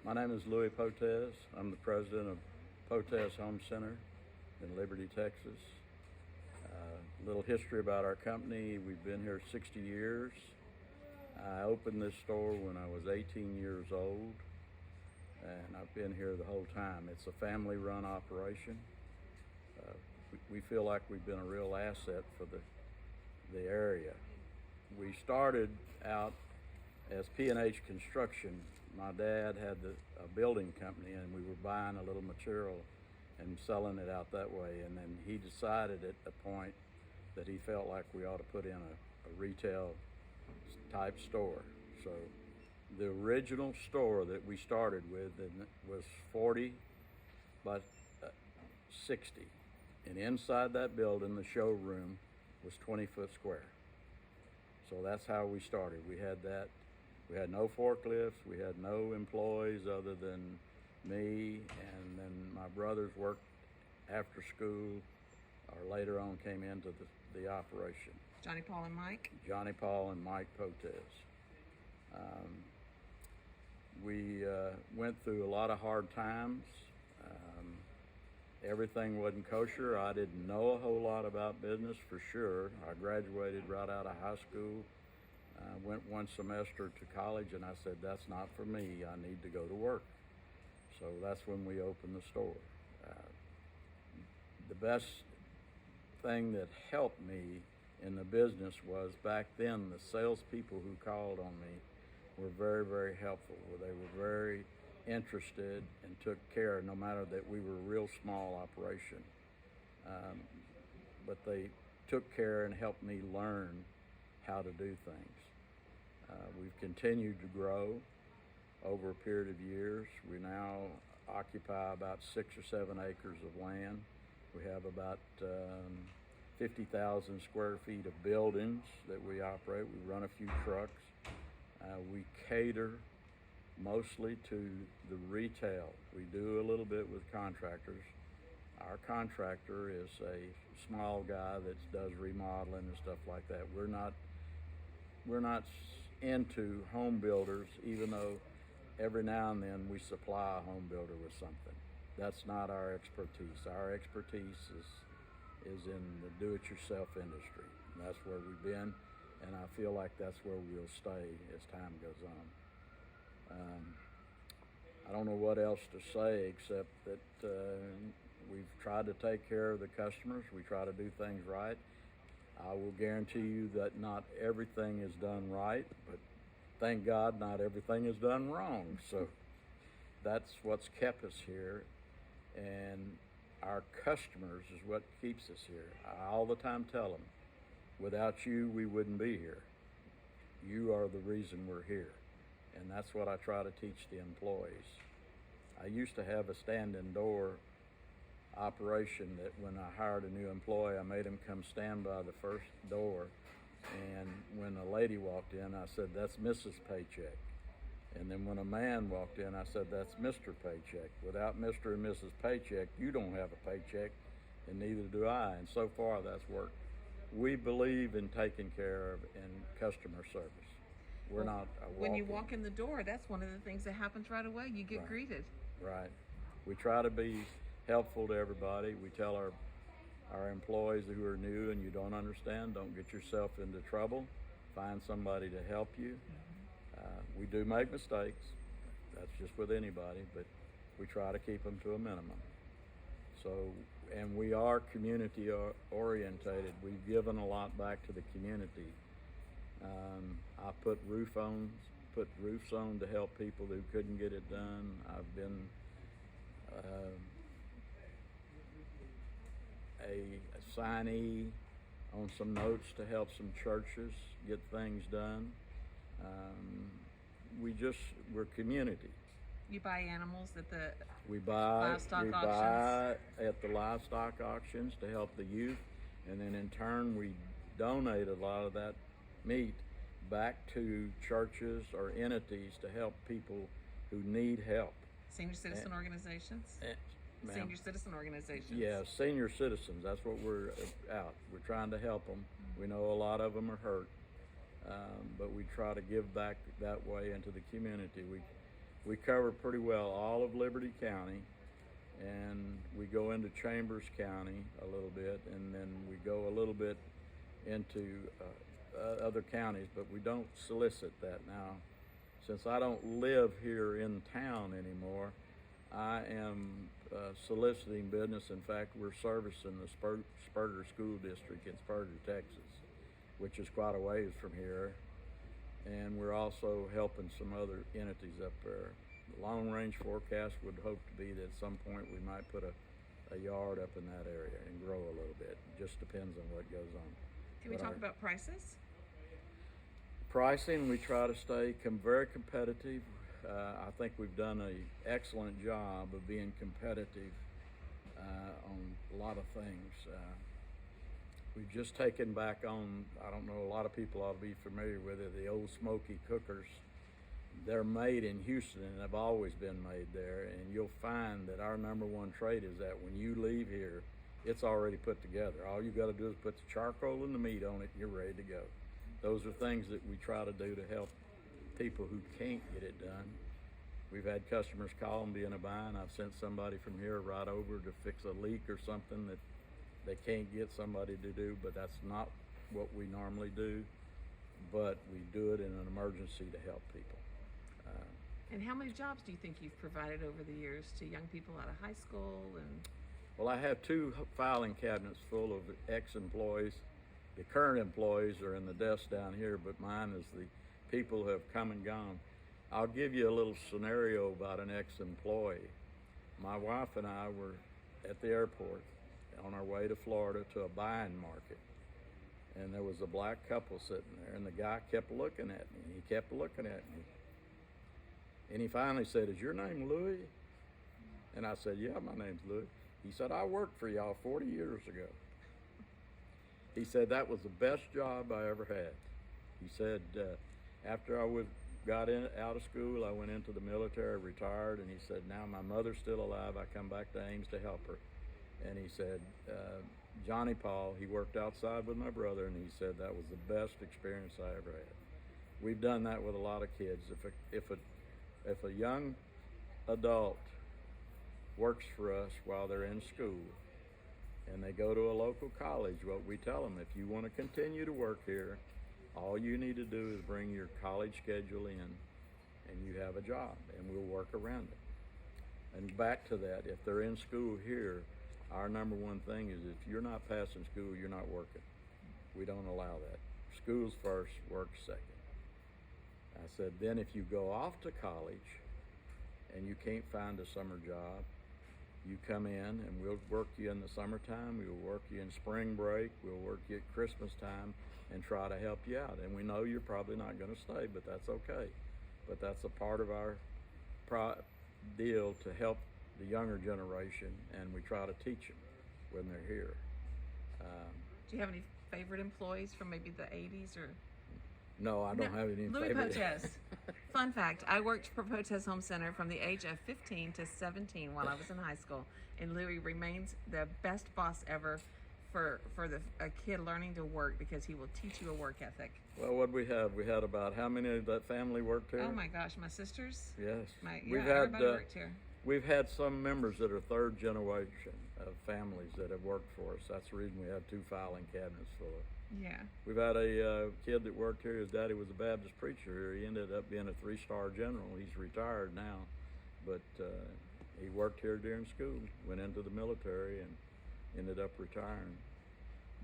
My name is Louie Potetz. I'm the president of Potetz Home Center in Liberty, Texas. A little history about our company. We've been here 60 years. I opened this store when I was 18 years old, and I've been here the whole time. It's a family-run operation. We feel like we've been a real asset for the area. We started out as P&H Construction. My dad had a building company, and we were buying a little material and selling it out that way. And then he decided at a point that he felt like we ought to put in a retail type store. So the original store that we started with was 40 by 60. And inside that building, the showroom was 20 foot square. So that's how we started. We had no forklifts, we had no employees other than me, and then my brothers worked after school or later on came into the operation. Johnny, Paul, and Mike? Johnny, Paul, and Mike Potetz. We went through a lot of hard times. Everything wasn't kosher. I didn't know a whole lot about business for sure. I graduated right out of high school. Went one semester to college, and I said, that's not for me. I need to go to work. So that's when we opened the store. The best thing that helped me in the business was back then the salespeople who called on me were very, very helpful. They were very interested and took care, no matter that we were a real small operation. But they took care and helped me learn how to do things. We've continued to grow over a period of years. We now occupy about 6 or 7 acres of land. We have about 50,000 square feet of buildings that we operate. We run a few trucks. We cater mostly to the retail. We do a little bit with contractors. Our contractor is a small guy that does remodeling and stuff like that. We're not into home builders, even though every now and then we supply a home builder with something. That's not our expertise. Our expertise is in the do-it-yourself industry. And that's where we've been, and I feel like that's where we'll stay as time goes on. I don't know what else to say except that we've tried to take care of the customers. We try to do things right. I will guarantee you that not everything is done right, but thank God not everything is done wrong. So that's what's kept us here, and our customers is what keeps us here. I all the time tell them, without you, we wouldn't be here. You are the reason we're here, and that's what I try to teach the employees. I used to have a stand-in door operation that when I hired a new employee, I made him come stand by the first door, and when a lady walked in, I said, that's Mrs. Paycheck. And then when a man walked in, I said, that's Mr. Paycheck. Without Mr. and Mrs. Paycheck, you don't have a paycheck, and neither do I, and so far that's worked. We believe in taking care of and customer service. We're not a When you walk in the door, that's one of the things that happens right away. You get greeted. Right. We try to be helpful to everybody. We tell our employees who are new and you don't understand, don't get yourself into trouble. Find somebody to help you. We do make mistakes. That's just with anybody, but we try to keep them to a minimum. So, and we are community orientated. We've given a lot back to the community. I put roofs on to help people who couldn't get it done. I've been a signee on some notes to help some churches get things done. We're community. You buy animals at the livestock auctions? Buy at the livestock auctions to help the youth, and then in turn we donate a lot of that meat back to churches or entities to help people who need help. Senior citizen organizations? Senior citizen organizations? Yeah, senior citizens. That's what we're out. We're trying to help them. We know a lot of them are hurt, but we try to give back that way into the community. We cover pretty well all of Liberty County, and we go into Chambers County a little bit, and then we go a little bit into other counties, but we don't solicit that now. Since I don't live here in town anymore, I am soliciting business. In fact, we're servicing the Spurger School District in Spurger, Texas, which is quite a ways from here. And we're also helping some other entities up there. The long-range forecast would hope to be that at some point we might put a yard up in that area and grow a little bit. It just depends on what goes on. Can we talk about prices? Pricing, we try to stay very competitive. I think we've done an excellent job of being competitive on a lot of things. We've just taken back on, I don't know, a lot of people ought to be familiar with it, the old smoky cookers. They're made in Houston and have always been made there, and you'll find that our number one trait is that when you leave here, it's already put together. All you got to do is put the charcoal and the meat on it and you're ready to go. Those are things that we try to do to help people who can't get it done. We've had customers call and be in a bind. I've sent somebody from here right over to fix a leak or something that they can't get somebody to do, but that's not what we normally do. But we do it in an emergency to help people. And how many jobs do you think you've provided over the years to young people out of high school? And well, I have 2 filing cabinets full of ex-employees. The current employees are in the desk down here, but mine is the people who have come and gone. I'll give you a little scenario about an ex-employee. My wife and I were at the airport on our way to Florida to a buying market. And there was a black couple sitting there, and the guy kept looking at me, and he kept looking at me. And he finally said, "Is your name Louie?" And I said, "Yeah, my name's Louie." He said, "I worked for y'all 40 years ago." He said, "That was the best job I ever had." He said, after I got out of school, I went into the military, retired, and he said, "Now my mother's still alive. I come back to Ames to help her." And he said, Johnny Paul, he worked outside with my brother, and he said that was the best experience I ever had. We've done that with a lot of kids. If a young adult works for us while they're in school and they go to a local college, what we tell them, if you want to continue to work here, all you need to do is bring your college schedule in and you have a job, and we'll work around it. And back to that, if they're in school here, our number one thing is if you're not passing school, you're not working. We don't allow that. School's first, work second. I said, then if you go off to college and you can't find a summer job, you come in and we'll work you in the summertime, we'll work you in spring break, we'll work you at Christmas time and try to help you out. And we know you're probably not going to stay, but that's okay. But that's a part of our deal to help the younger generation, and we try to teach them when they're here. do you have any favorite employees from maybe the 80s or? No, I don't have any Louie favorite. Potetz. Fun fact, I worked for Potetz Home Center from the age of 15 to 17 while I was in high school. And Louie remains the best boss ever for a kid learning to work, because he will teach you a work ethic. Well, what we have? We had about how many of that family worked here? Oh my gosh, my sisters? Yes. Everybody worked here. We've had some members that are third generation of families that have worked for us. That's the reason we have 2 filing cabinets full of. Yeah. We've had a kid that worked here. His daddy was a Baptist preacher here. He ended up being a 3-star general. He's retired now, but he worked here during school, went into the military, and ended up retiring.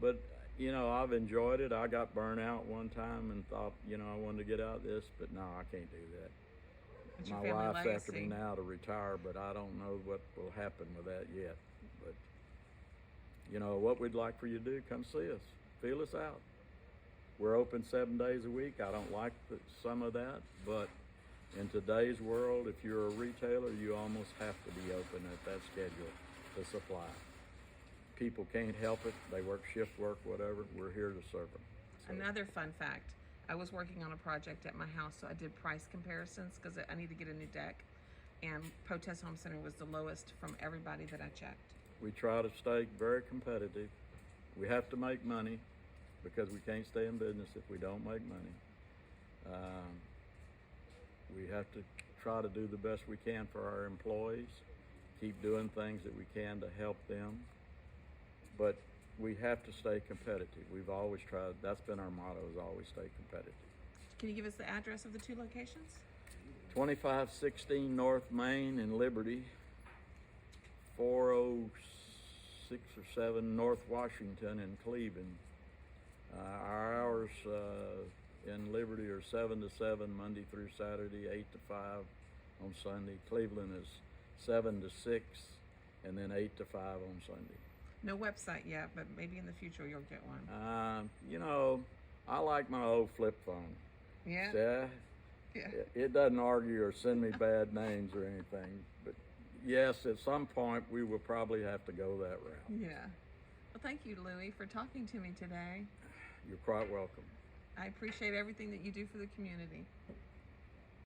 But, you know, I've enjoyed it. I got burnt out one time and thought, you know, I wanted to get out of this, but no, I can't do that. What's your My family wife's legacy? after me now to retire, but I don't know what will happen with that yet. But, you know, what we'd like for you to do, come see us. Feel us out. We're open 7 days a week. I don't like some of that, but in today's world, if you're a retailer, you almost have to be open at that schedule to supply. People can't help it. They work shift work, whatever. We're here to serve them. So. Another fun fact, I was working on a project at my house, so I did price comparisons because I need to get a new deck. And Potetz Home Center was the lowest from everybody that I checked. We try to stay very competitive. We have to make money because we can't stay in business if we don't make money. We have to try to do the best we can for our employees, keep doing things that we can to help them. But we have to stay competitive. We've always tried, that's been our motto, is always stay competitive. Can you give us the address of the two locations? 2516 North Main in Liberty, 406 or 7 North Washington in Cleveland. Our hours in Liberty are 7 to 7 Monday through Saturday, 8 to 5 on Sunday. Cleveland is 7 to 6 and then 8 to 5 on Sunday. No website yet, but maybe in the future you'll get one. You know, I like my old flip phone. Yeah? Yeah. Yeah. It doesn't argue or send me bad names or anything, but yes, at some point we will probably have to go that route. Yeah. Well, thank you, Louie, for talking to me today. You're quite welcome. I appreciate everything that you do for the community.